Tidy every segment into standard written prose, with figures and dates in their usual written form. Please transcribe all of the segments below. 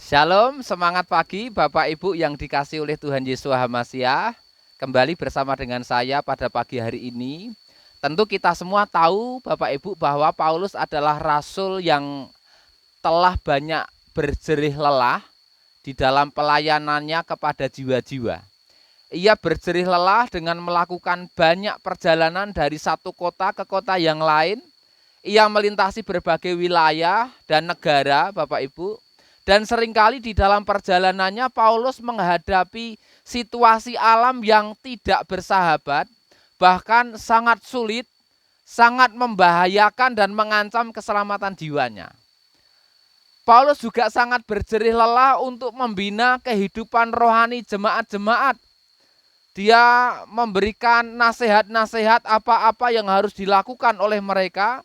Shalom, semangat pagi Bapak Ibu yang dikasihi oleh Tuhan Yesus Hamasiah. Kembali bersama dengan saya pada pagi hari ini. Tentu kita semua tahu Bapak Ibu bahwa Paulus adalah rasul yang telah banyak berjerih lelah di dalam pelayanannya kepada jiwa-jiwa. Ia berjerih lelah dengan melakukan banyak perjalanan dari satu kota ke kota yang lain. Ia melintasi berbagai wilayah dan negara Bapak Ibu. Dan seringkali di dalam perjalanannya Paulus menghadapi situasi alam yang tidak bersahabat, bahkan sangat sulit, sangat membahayakan dan mengancam keselamatan jiwanya. Paulus juga sangat berjerih lelah untuk membina kehidupan rohani jemaat-jemaat. Dia memberikan nasihat-nasihat apa-apa yang harus dilakukan oleh mereka.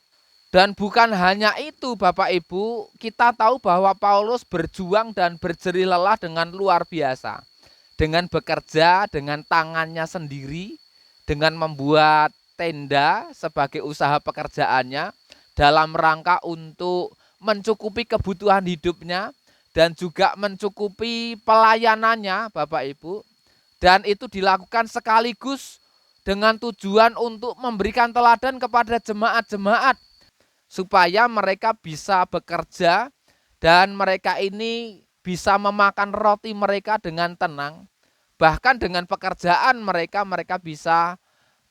Dan bukan hanya itu Bapak Ibu, kita tahu bahwa Paulus berjuang dan berjerih lelah dengan luar biasa. Dengan bekerja dengan tangannya sendiri, dengan membuat tenda sebagai usaha pekerjaannya dalam rangka untuk mencukupi kebutuhan hidupnya dan juga mencukupi pelayanannya Bapak Ibu. Dan itu dilakukan sekaligus dengan tujuan untuk memberikan teladan kepada jemaat-jemaat supaya mereka bisa bekerja dan mereka ini bisa memakan roti mereka dengan tenang. Bahkan dengan pekerjaan mereka bisa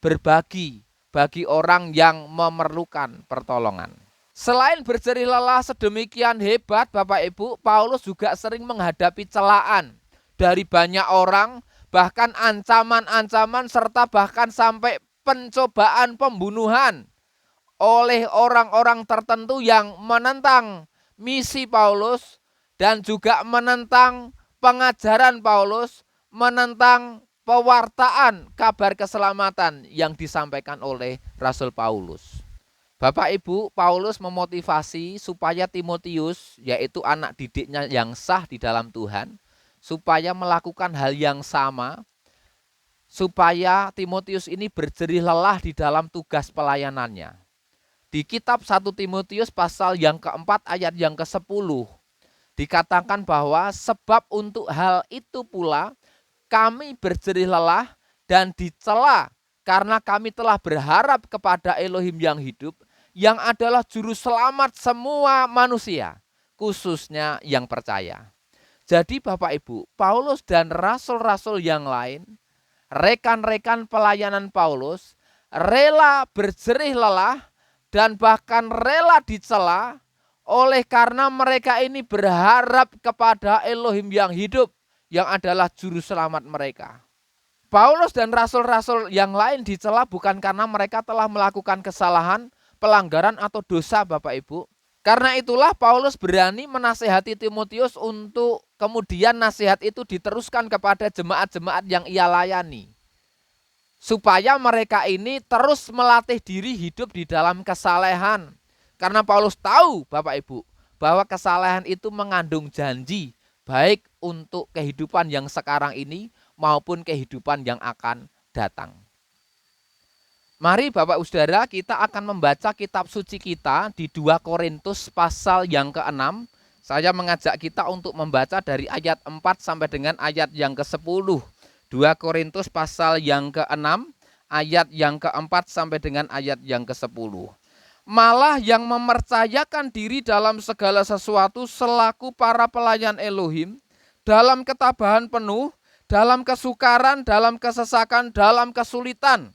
berbagi bagi orang yang memerlukan pertolongan. Selain berjerih lelah sedemikian hebat Bapak Ibu, Paulus juga sering menghadapi celaan dari banyak orang, bahkan ancaman-ancaman serta bahkan sampai pencobaan pembunuhan oleh orang-orang tertentu yang menentang misi Paulus dan juga menentang pengajaran Paulus, menentang pewartaan kabar keselamatan yang disampaikan oleh Rasul Paulus. Bapak Ibu, Paulus memotivasi supaya Timotius, yaitu anak didiknya yang sah di dalam Tuhan, supaya melakukan hal yang sama, supaya Timotius ini berjerih lelah di dalam tugas pelayanannya. Di kitab 1 Timotius pasal yang keempat ayat yang ke-10 dikatakan bahwa sebab untuk hal itu pula kami berjerih lelah dan dicela karena kami telah berharap kepada Elohim yang hidup yang adalah juru selamat semua manusia, khususnya yang percaya. Jadi Bapak Ibu, Paulus dan rasul-rasul yang lain, rekan-rekan pelayanan Paulus rela berjerih lelah dan bahkan rela dicela oleh karena mereka ini berharap kepada Elohim yang hidup yang adalah juru selamat mereka. Paulus dan rasul-rasul yang lain dicela bukan karena mereka telah melakukan kesalahan, pelanggaran atau dosa Bapak Ibu. Karena itulah Paulus berani menasihati Timotius untuk kemudian nasihat itu diteruskan kepada jemaat-jemaat yang ia layani. Supaya mereka ini terus melatih diri hidup di dalam kesalehan. Karena Paulus tahu Bapak Ibu bahwa kesalehan itu mengandung janji baik untuk kehidupan yang sekarang ini maupun kehidupan yang akan datang. Mari Bapak Saudara, kita akan membaca kitab suci kita di 2 Korintus pasal yang ke-6. Saya mengajak kita untuk membaca dari ayat 4 sampai dengan ayat yang ke-10. 2 Korintus pasal yang ke-6 ayat yang ke-4 sampai dengan ayat yang ke-10. Malah yang mempercayakan diri dalam segala sesuatu selaku para pelayan Elohim, dalam ketabahan penuh, dalam kesukaran, dalam kesesakan, dalam kesulitan,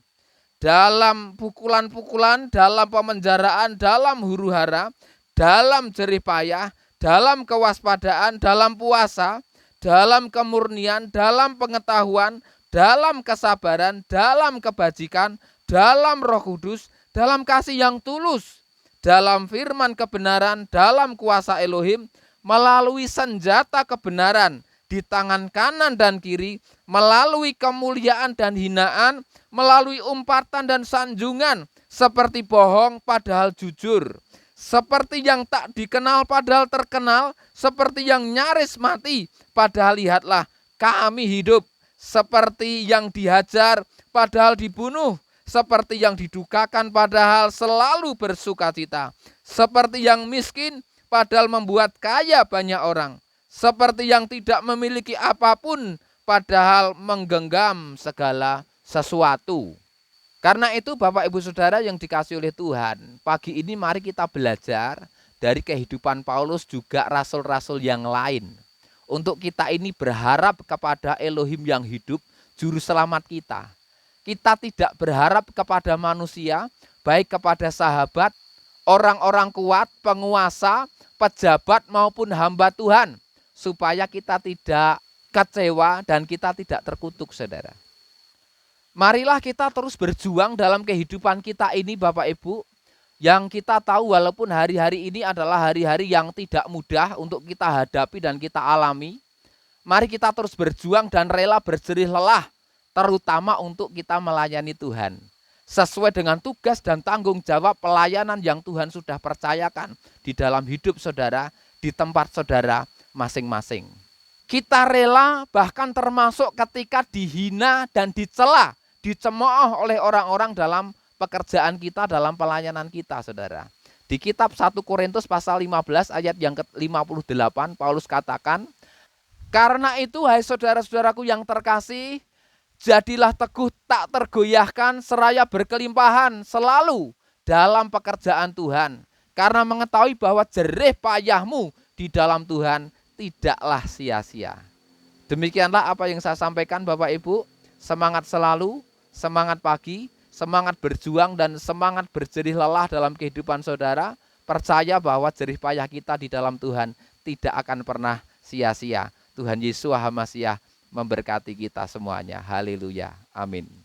dalam pukulan-pukulan, dalam pemenjaraan, dalam huru-hara, dalam jerih payah, dalam kewaspadaan, dalam puasa, dalam kemurnian, dalam pengetahuan, dalam kesabaran, dalam kebajikan, dalam Roh Kudus, dalam kasih yang tulus, dalam firman kebenaran, dalam kuasa Elohim, melalui senjata kebenaran di tangan kanan dan kiri, melalui kemuliaan dan hinaan, melalui umpatan dan sanjungan, seperti bohong padahal jujur, seperti yang tak dikenal padahal terkenal, seperti yang nyaris mati padahal lihatlah kami hidup, seperti yang dihajar padahal dibunuh, seperti yang didukakan padahal selalu bersukacita, seperti yang miskin padahal membuat kaya banyak orang, seperti yang tidak memiliki apapun padahal menggenggam segala sesuatu. Karena itu Bapak Ibu Saudara yang dikasihi oleh Tuhan, pagi ini mari kita belajar dari kehidupan Paulus juga rasul-rasul yang lain. Untuk kita ini berharap kepada Elohim yang hidup, juru selamat kita. Kita tidak berharap kepada manusia, baik kepada sahabat, orang-orang kuat, penguasa, pejabat maupun hamba Tuhan, supaya kita tidak kecewa dan kita tidak terkutuk, saudara. Marilah kita terus berjuang dalam kehidupan kita ini Bapak Ibu, yang kita tahu walaupun hari-hari ini adalah hari-hari yang tidak mudah untuk kita hadapi dan kita alami. Mari kita terus berjuang dan rela berjerih lelah, terutama untuk kita melayani Tuhan. Sesuai dengan tugas dan tanggung jawab pelayanan yang Tuhan sudah percayakan di dalam hidup saudara, di tempat saudara masing-masing. Kita rela bahkan termasuk ketika dihina dan dicela, dicemooh oleh orang-orang dalam pekerjaan kita, dalam pelayanan kita, saudara. Di kitab 1 Korintus pasal 15 ayat yang ke-58, Paulus katakan, karena itu hai saudara-saudaraku yang terkasih, jadilah teguh tak tergoyahkan seraya berkelimpahan selalu dalam pekerjaan Tuhan. Karena mengetahui bahwa jerih payahmu di dalam Tuhan tidaklah sia-sia. Demikianlah apa yang saya sampaikan Bapak Ibu. Semangat selalu, semangat pagi, semangat berjuang dan semangat berjerih lelah dalam kehidupan saudara. Percaya bahwa jerih payah kita di dalam Tuhan tidak akan pernah sia-sia. Tuhan Yesus HaMasiah memberkati kita semuanya. Haleluya. Amin.